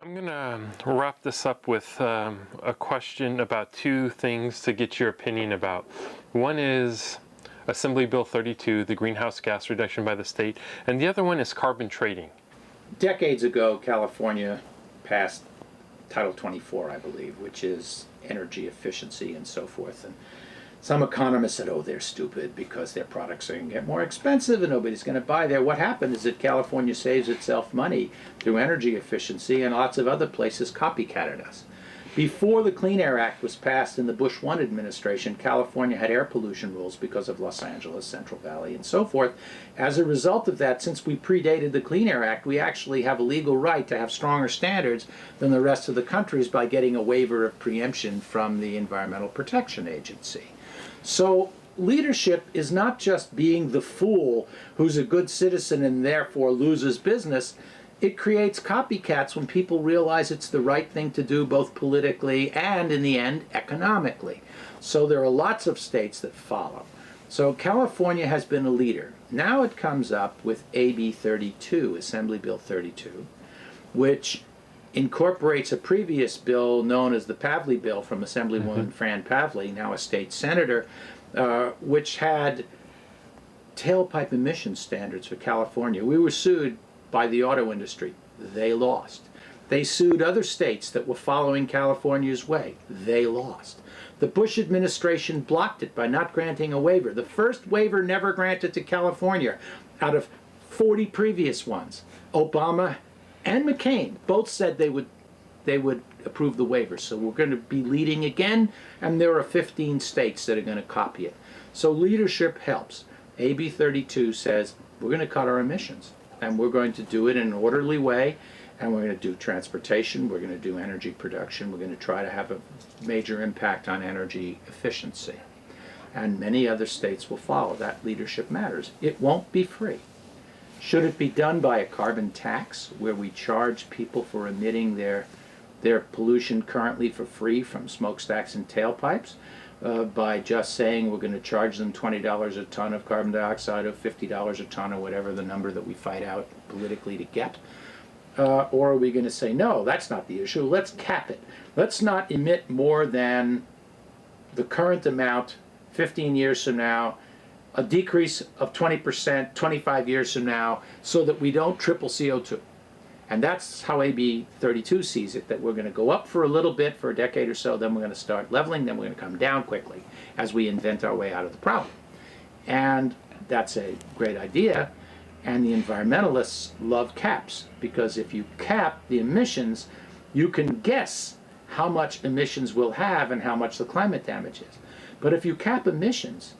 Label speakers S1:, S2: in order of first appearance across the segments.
S1: I'm going to wrap this up with a question about two things to get your opinion about. One is Assembly Bill 32, the greenhouse gas reduction by the state, and the other one is carbon trading.
S2: Decades ago, California passed Title 24, I believe, which is energy efficiency and so forth. And some economists said, oh, they're stupid because their products are going to get more expensive and nobody's going to buy there. What happened is that California saves itself money through energy efficiency, and lots of other places copycatted us. Before the Clean Air Act was passed in the Bush 1 administration, California had air pollution rules because of Los Angeles, Central Valley, and so forth. As a result of that, since we predated the Clean Air Act, we actually have a legal right to have stronger standards than the rest of the countries by getting a waiver of preemption from the Environmental Protection Agency. So leadership is not just being the fool who's a good citizen and therefore loses business. It creates copycats when people realize it's the right thing to do, both politically and, in the end, economically. So there are lots of states that follow. So California has been a leader. Now it comes up with AB 32, Assembly Bill 32, which incorporates a previous bill known as the Pavley Bill from Assemblywoman Fran Pavley, now a state senator, which had tailpipe emission standards for California. We were sued by the auto industry. They lost. They sued other states that were following California's way. They lost. The Bush administration blocked it by not granting a waiver. The first waiver never granted to California out of 40 previous ones. Obama and McCain both said they would approve the waiver. So we're going to be leading again, and there are 15 states that are going to copy it. So leadership helps. AB 32 says we're going to cut our emissions, and we're going to do it in an orderly way, and we're going to do transportation, we're going to do energy production, we're going to try to have a major impact on energy efficiency. And many other states will follow. That leadership matters. It won't be free. Should it be done by a carbon tax where we charge people for emitting their pollution currently for free from smokestacks and tailpipes? By just saying we're going to charge them $20 a ton of carbon dioxide or $50 a ton or whatever the number that we fight out politically to get? Or are we going to say, no, that's not the issue, let's cap it. Let's not emit more than the current amount 15 years from now, a decrease of 20% 25 years from now, so that we don't triple CO2. And that's how AB 32 sees it, that we're going to go up for a little bit for a decade or so, then we're going to start leveling, then we're going to come down quickly as we invent our way out of the problem. And that's a great idea, and the environmentalists love caps, because if you cap the emissions, you can guess how much emissions we'll have and how much the climate damage is. But if you cap emissions,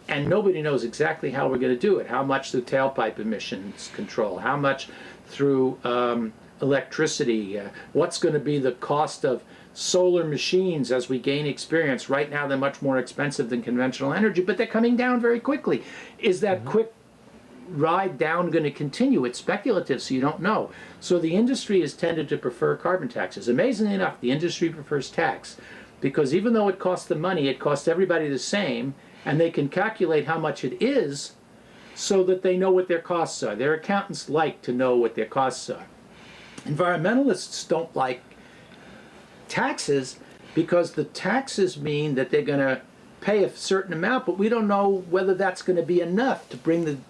S2: and nobody knows exactly how we're going to do it, how much through tailpipe emissions control, how much through electricity, what's going to be the cost of solar machines as we gain experience. Right now they're much more expensive than conventional energy, but they're coming down very quickly. Is that quick ride down going to continue? It's speculative, so you don't know. So the industry has tended to prefer carbon taxes. Amazingly enough, the industry prefers tax, because even though it costs them money, it costs everybody the same, and they can calculate how much it is so that they know what their costs are. Their accountants like to know what their costs are. Environmentalists don't like taxes because the taxes mean that they're going to pay a certain amount, but we don't know whether that's going to be enough to bring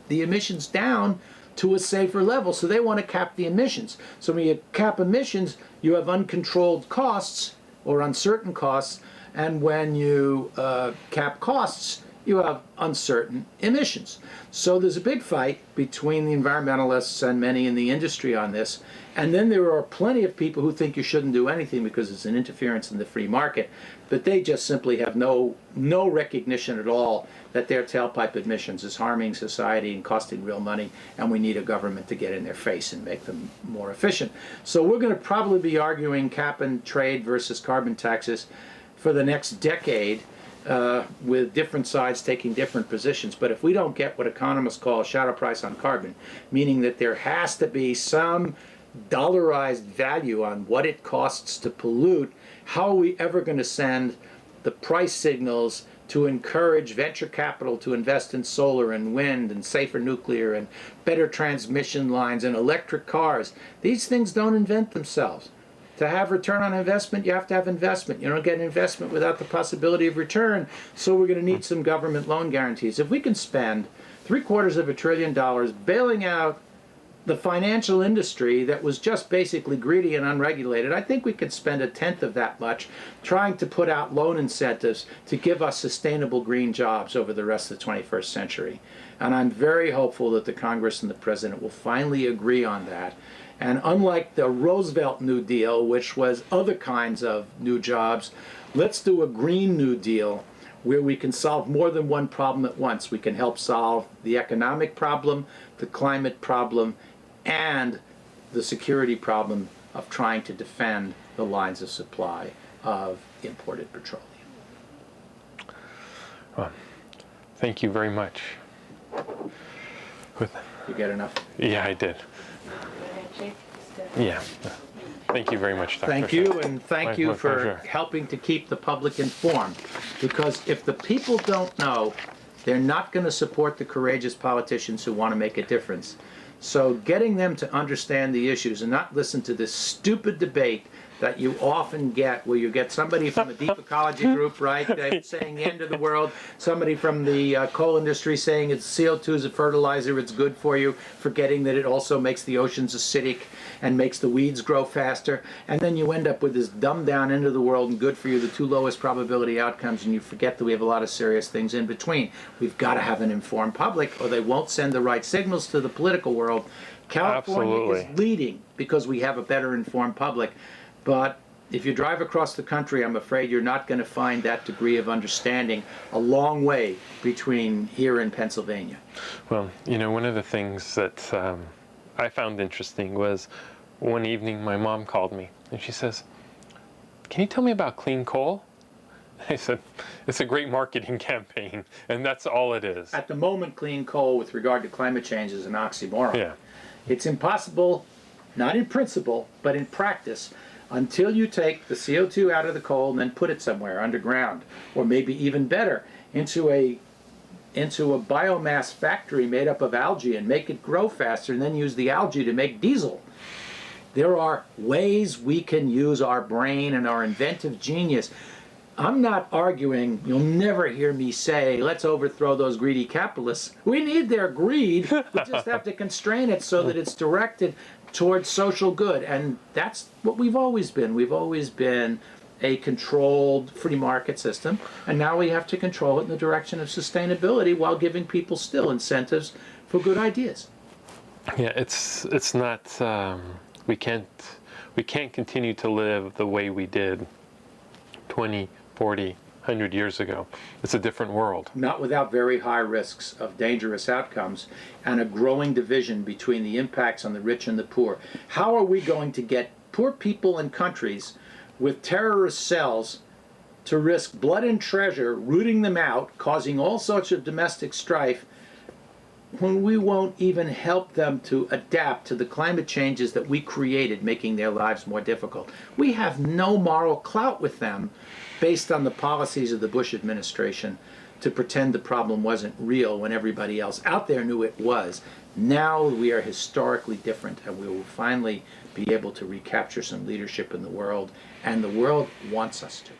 S2: the emissions down to a safer level. So they want to cap the emissions. So when you cap emissions, you have uncontrolled costs or uncertain costs, and when you cap costs, you have uncertain emissions. So there's a big fight between the environmentalists and many in the industry on this. And then there are plenty of people who think you shouldn't do anything because it's an interference in the free market. But they just simply have no recognition at all that their tailpipe emissions is harming society and costing real money, and we need a government to get in their face and make them more efficient. So we're going to probably be arguing cap and trade versus carbon taxes for the next decade, with different sides taking different positions. But if we don't get what economists call a shadow price on carbon, meaning that there has to be some dollarized value on what it costs to pollute, how are we ever going to send the price signals to encourage venture capital to invest in solar and wind and safer nuclear and better transmission lines and electric cars. These things don't invent themselves. To have return on investment, you have to have investment. You don't get investment without the possibility of return, so we're going to need some government loan guarantees. If we can spend $750 billion bailing out the financial industry that was just basically greedy and unregulated, I think we could spend a tenth of that much trying to put out loan incentives to give us sustainable green jobs over the rest of the 21st century. And I'm very hopeful that the Congress and the President will finally agree on that. And unlike the Roosevelt New Deal, which was other kinds of new jobs, let's do a Green New Deal where we can solve more than one problem at once. We can help solve the economic problem, the climate problem, and the security problem of trying to defend the lines of supply of imported petroleum.
S1: Well, thank you very much.
S2: You get enough?
S1: Yeah, I did. Yeah. Thank you very much, Dr.
S2: Thank you, and thank you
S1: My
S2: for
S1: pleasure.
S2: helping to keep the public informed. Because if the people don't know, they're not going to support the courageous politicians who want to make a difference. So getting them to understand the issues and not listen to this stupid debate that you often get, where you get somebody from the deep ecology group, right, saying the end of the world, somebody from the coal industry saying it's CO2 is a fertilizer, it's good for you, forgetting that it also makes the oceans acidic and makes the weeds grow faster, and then you end up with this dumbed down end of the world and good for you, the two lowest probability outcomes, and you forget that we have a lot of serious things in between. We've got to have an informed public or they won't send the right signals to the political world. California
S1: Absolutely.
S2: is leading because we have a better informed public. But if you drive across the country, I'm afraid you're not going to find that degree of understanding a long way between here and Pennsylvania.
S1: Well, you know, one of the things that I found interesting was one evening my mom called me and she says, "Can you tell me about clean coal?" I said, "It's a great marketing campaign, and that's all it is."
S2: At the moment, clean coal with regard to climate change is an oxymoron.
S1: Yeah.
S2: It's impossible, not in principle, but in practice, until you take the CO2 out of the coal and then put it somewhere underground, or maybe even better, into a biomass factory made up of algae and make it grow faster and then use the algae to make diesel. There are ways we can use our brain and our inventive genius. I'm not arguing, you'll never hear me say, let's overthrow those greedy capitalists. We need their greed, we just have to constrain it so that it's directed towards social good. And that's what we've always been. We've always been a controlled free market system, and now we have to control it in the direction of sustainability while giving people still incentives for good ideas.
S1: Yeah, it's not, we can't continue to live the way we did 20, 40, 100 years ago. It's a different world.
S2: Not without very high risks of dangerous outcomes and a growing division between the impacts on the rich and the poor. How are we going to get poor people in countries with terrorist cells to risk blood and treasure, rooting them out, causing all sorts of domestic strife, when we won't even help them to adapt to the climate changes that we created, making their lives more difficult? We have no moral clout with them based on the policies of the Bush administration to pretend the problem wasn't real when everybody else out there knew it was. Now we are historically different, and we will finally be able to recapture some leadership in the world, and the world wants us to.